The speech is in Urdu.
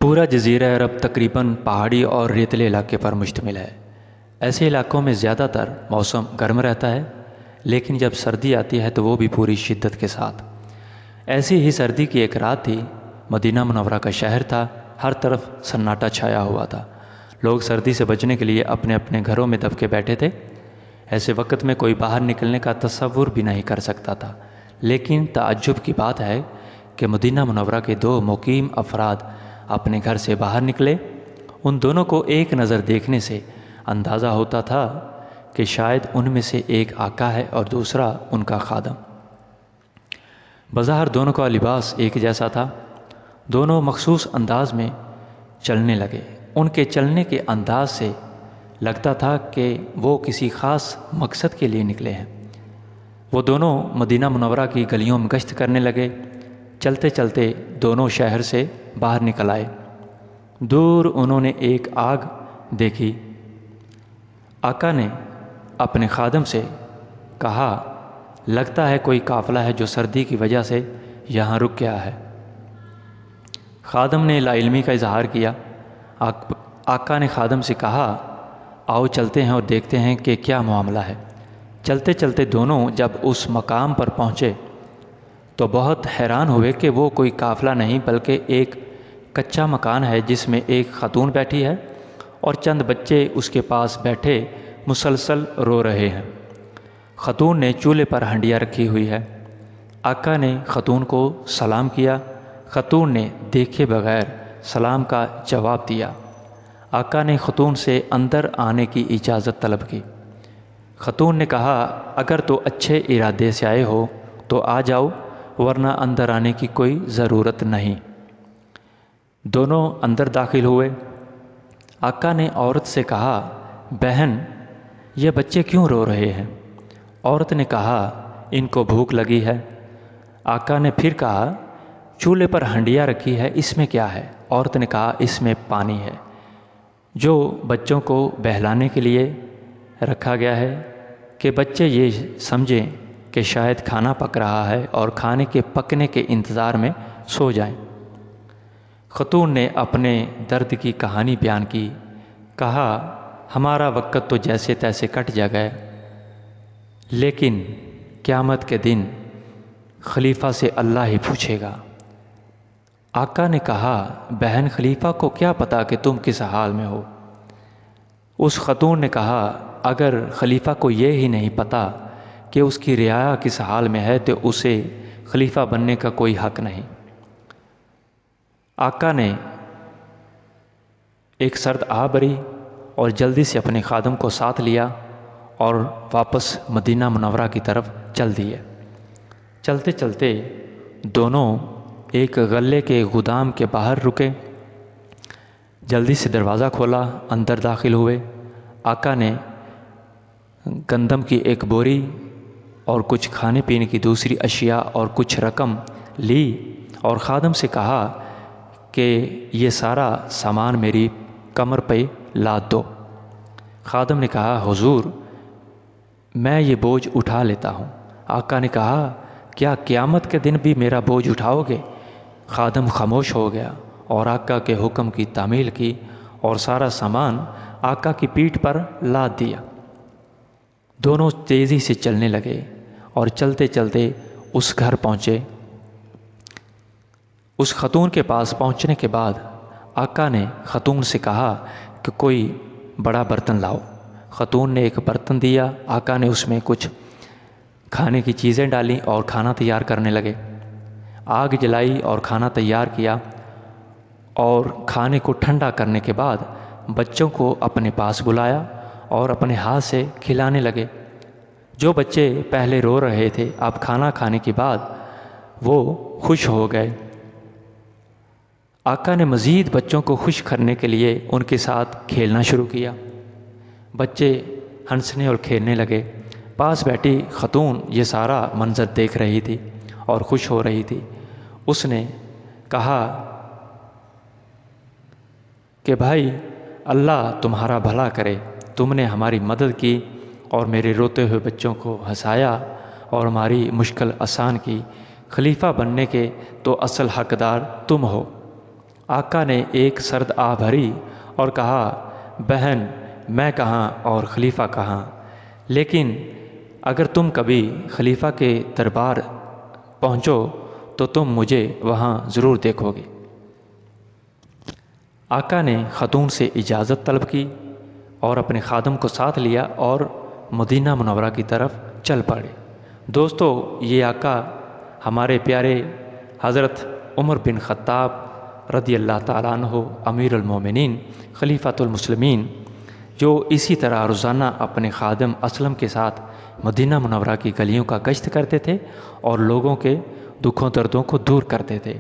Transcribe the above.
پورا جزیرہ عرب تقریباً پہاڑی اور ریتلے علاقے پر مشتمل ہے۔ ایسے علاقوں میں زیادہ تر موسم گرم رہتا ہے، لیکن جب سردی آتی ہے تو وہ بھی پوری شدت کے ساتھ۔ ایسی ہی سردی کی ایک رات تھی۔ مدینہ منورہ کا شہر تھا، ہر طرف سناٹا چھایا ہوا تھا۔ لوگ سردی سے بچنے کے لیے اپنے اپنے گھروں میں دب کے بیٹھے تھے۔ ایسے وقت میں کوئی باہر نکلنے کا تصور بھی نہیں کر سکتا تھا، لیکن تعجب کی بات ہے کہ مدینہ منورہ کے دو مقیم افراد اپنے گھر سے باہر نکلے۔ ان دونوں کو ایک نظر دیکھنے سے اندازہ ہوتا تھا کہ شاید ان میں سے ایک آقا ہے اور دوسرا ان کا خادم۔ بظاہر دونوں کا لباس ایک جیسا تھا۔ دونوں مخصوص انداز میں چلنے لگے۔ ان کے چلنے کے انداز سے لگتا تھا کہ وہ کسی خاص مقصد کے لیے نکلے ہیں۔ وہ دونوں مدینہ منورہ کی گلیوں میں گشت کرنے لگے۔ چلتے چلتے دونوں شہر سے باہر نکل آئے۔ دور انہوں نے ایک آگ دیکھی۔ آقا نے اپنے خادم سے کہا، لگتا ہے کوئی قافلہ ہے جو سردی کی وجہ سے یہاں رک گیا ہے۔ خادم نے لا علمی کا اظہار کیا۔ آقا نے خادم سے کہا، آؤ چلتے ہیں اور دیکھتے ہیں کہ کیا معاملہ ہے۔ چلتے چلتے دونوں جب اس مقام پر پہنچے تو بہت حیران ہوئے کہ وہ کوئی قافلہ نہیں بلکہ ایک کچا مکان ہے جس میں ایک خاتون بیٹھی ہے اور چند بچے اس کے پاس بیٹھے مسلسل رو رہے ہیں۔ خاتون نے چولہے پر ہنڈیا رکھی ہوئی ہے۔ آقا نے خاتون کو سلام کیا۔ خاتون نے دیکھے بغیر سلام کا جواب دیا۔ آقا نے خاتون سے اندر آنے کی اجازت طلب کی۔ خاتون نے کہا، اگر تو اچھے ارادے سے آئے ہو تو آ جاؤ، ورنہ اندر آنے کی کوئی ضرورت نہیں۔ دونوں اندر داخل ہوئے۔ آقا نے عورت سے کہا، بہن، یہ بچے کیوں رو رہے ہیں؟ عورت نے کہا، ان کو بھوک لگی ہے۔ آقا نے پھر کہا، چولہے پر ہنڈیا رکھی ہے، اس میں کیا ہے؟ عورت نے کہا، اس میں پانی ہے جو بچوں کو بہلانے کے لیے رکھا گیا ہے کہ بچے یہ سمجھیں کہ شاید کھانا پک رہا ہے اور کھانے کے پکنے کے انتظار میں سو جائیں۔ خاتون نے اپنے درد کی کہانی بیان کی۔ کہا، ہمارا وقت تو جیسے تیسے کٹ جا گیا، لیکن قیامت کے دن خلیفہ سے اللہ ہی پوچھے گا۔ آقا نے کہا، بہن، خلیفہ کو کیا پتا کہ تم کس حال میں ہو؟ اس خاتون نے کہا، اگر خلیفہ کو یہ ہی نہیں پتا کہ اس کی رعایا کس حال میں ہے تو اسے خلیفہ بننے کا کوئی حق نہیں۔ آقا نے ایک سرد آہ بھری اور جلدی سے اپنے خادم کو ساتھ لیا اور واپس مدینہ منورہ کی طرف چل دیے۔ چلتے چلتے دونوں ایک غلے کے گودام کے باہر رکے۔ جلدی سے دروازہ کھولا، اندر داخل ہوئے۔ آقا نے گندم کی ایک بوری اور کچھ کھانے پینے کی دوسری اشیاء اور کچھ رقم لی اور خادم سے کہا کہ یہ سارا سامان میری کمر پہ لاد دو۔ خادم نے کہا، حضور، میں یہ بوجھ اٹھا لیتا ہوں۔ آقا نے کہا، کیا قیامت کے دن بھی میرا بوجھ اٹھاؤ گے؟ خادم خاموش ہو گیا اور آقا کے حکم کی تعمیل کی اور سارا سامان آقا کی پیٹھ پر لاد دیا۔ دونوں تیزی سے چلنے لگے اور چلتے چلتے اس گھر پہنچے۔ اس خاتون کے پاس پہنچنے کے بعد آقا نے خاتون سے کہا کہ کوئی بڑا برتن لاؤ۔ خاتون نے ایک برتن دیا۔ آقا نے اس میں کچھ کھانے کی چیزیں ڈالیں اور کھانا تیار کرنے لگے۔ آگ جلائی اور کھانا تیار کیا اور کھانے کو ٹھنڈا کرنے کے بعد بچوں کو اپنے پاس بلایا اور اپنے ہاتھ سے کھلانے لگے۔ جو بچے پہلے رو رہے تھے اب کھانا کھانے کے بعد وہ خوش ہو گئے۔ آقا نے مزید بچوں کو خوش کرنے کے لیے ان کے ساتھ کھیلنا شروع کیا۔ بچے ہنسنے اور کھیلنے لگے۔ پاس بیٹھی خاتون یہ سارا منظر دیکھ رہی تھی اور خوش ہو رہی تھی۔ اس نے کہا کہ بھائی، اللہ تمہارا بھلا کرے، تم نے ہماری مدد کی اور میرے روتے ہوئے بچوں کو ہنسایا اور ہماری مشکل آسان کی۔ خلیفہ بننے کے تو اصل حقدار تم ہو۔ آقا نے ایک سرد آہ بھری اور کہا، بہن میں کہاں اور خلیفہ کہاں، لیکن اگر تم کبھی خلیفہ کے دربار پہنچو تو تم مجھے وہاں ضرور دیکھو گے۔ آقا نے خاتون سے اجازت طلب کی اور اپنے خادم کو ساتھ لیا اور مدینہ منورہ کی طرف چل پڑے۔ دوستو، یہ آقا ہمارے پیارے حضرت عمر بن خطاب رضی اللہ تعالیٰ عنہ امیر المومنین خلیفۃ المسلمین، جو اسی طرح روزانہ اپنے خادم اسلم کے ساتھ مدینہ منورہ کی گلیوں کا گشت کرتے تھے اور لوگوں کے دکھوں دردوں کو دور کرتے تھے۔